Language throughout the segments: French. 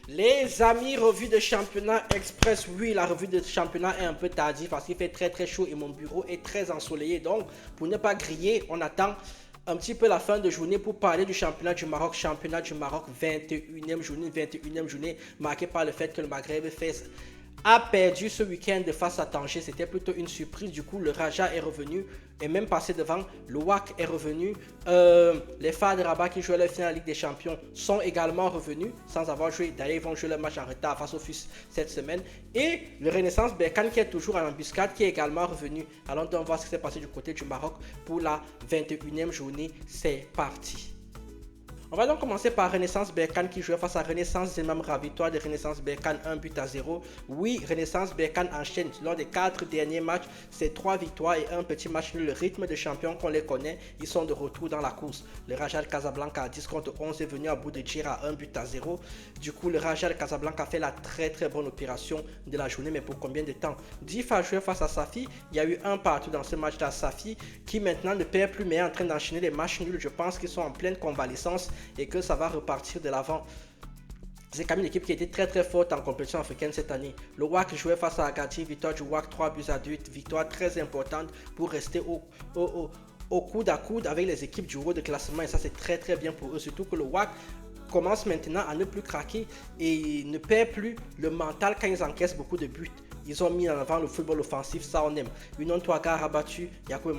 Les amis, revue de championnat express. Oui, la revue de championnat est un peu tardive parce qu'il fait très très chaud et mon bureau est très ensoleillé. Donc, pour ne pas griller, on attend un petit peu la fin de journée pour parler du championnat du Maroc, 21e journée, 21e journée marquée par le fait que le Maghreb a perdu ce week-end face à Tanger. C'était plutôt une surprise. Du coup, le Raja est revenu et même passé devant. Le WAC est revenu. Les Phares de Rabat qui jouaient la finale de la Ligue des Champions sont également revenus sans avoir joué. D'ailleurs, ils vont jouer le match en retard face au FUS cette semaine. Et le Renaissance Berkane qui est toujours en embuscade qui est également revenu. Allons donc voir ce qui s'est passé du côté du Maroc pour la 21e journée. C'est parti. On va donc commencer par Renaissance Berkane qui jouait face à Renaissance Zemamra. Victoire de Renaissance Berkane 1-0. Oui, Renaissance Berkane enchaîne lors des 4 derniers matchs. C'est 3 victoires et un petit match nul. Le rythme de champion qu'on les connaît, ils sont de retour dans la course. Le Raja Casablanca à 10 contre 11 est venu à bout de Djira 1-0. Du coup, le Raja Casablanca fait la très très bonne opération de la journée, mais pour combien de temps? Dif a joué face à Safi. Il y a eu un partout dans ce match-là. Safi qui maintenant ne perd plus mais est en train d'enchaîner les matchs nuls. Je pense qu'ils sont en pleine convalescence et que ça va repartir de l'avant. C'est quand même une équipe qui a été très très forte en compétition africaine cette année. Le WAC jouait face à Agadir, victoire du WAC 3-2, victoire très importante pour rester au coude à coude avec les équipes du haut de classement et ça c'est très très bien pour eux, surtout que le WAC commence maintenant à ne plus craquer et ne perd plus le mental quand ils encaissent beaucoup de buts. Ils ont mis en avant le football offensif, ça on aime. Union Touagar a battu Yacoub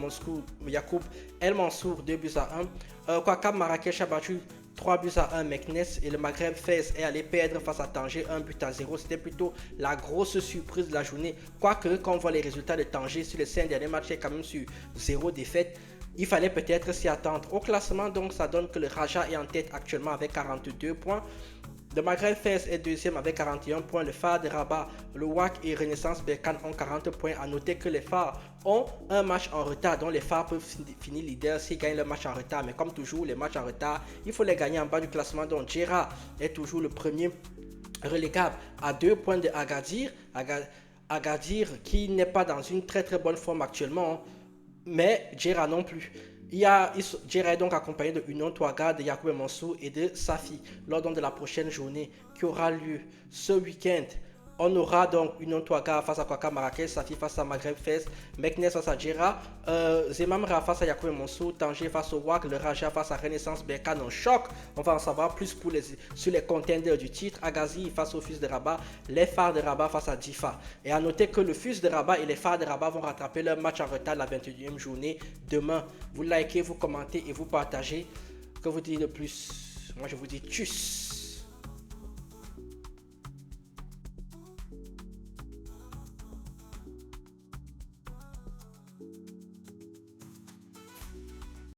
El Mansour 2-1. Kouakam Marrakech a battu 3-1 Meknes et le Maghreb Fès est allé perdre face à Tanger 1-0. C'était plutôt la grosse surprise de la journée. Quoique quand on voit les résultats de Tanger sur les 5 derniers matchs, il est quand même sur 0 défaite. Il fallait peut-être s'y attendre. Au classement, donc, ça donne que le Raja est en tête actuellement avec 42 points. Le Maghreb Fès est deuxième avec 41 points. Le Phare de Rabat, le WAC et Renaissance Berkane ont 40 points. A noter que les Phares ont un match en retard. Donc les Phares peuvent finir leader s'ils gagnent le match en retard. Mais comme toujours, les matchs en retard, il faut les gagner en bas du classement. Donc Djera est toujours le premier relégable à 2 points de Agadir. Agadir qui n'est pas dans une très très bonne forme actuellement. Mais Djera non plus. Djera est donc accompagné de Union Touaga, de Yacoub Mansour et de Safi. Lors de la prochaine journée qui aura lieu ce week-end, on aura donc Union Touaga face à Kouaka Marrakech, Safi face à Maghreb Fès, Meknes face à Djera, Zemamra face à Yacoub Mansour, Tanger face au WAC, le Raja face à Renaissance Berkane en choc. On va en savoir plus sur les contenders du titre. Agazi face au FUS de Rabat, les Phares de Rabat face à Difa. Et à noter que le FUS de Rabat et les Phares de Rabat vont rattraper leur match en retard la 21e journée demain. Vous likez, vous commentez et vous partagez. Que vous dites de plus? Moi je vous dis tchuss.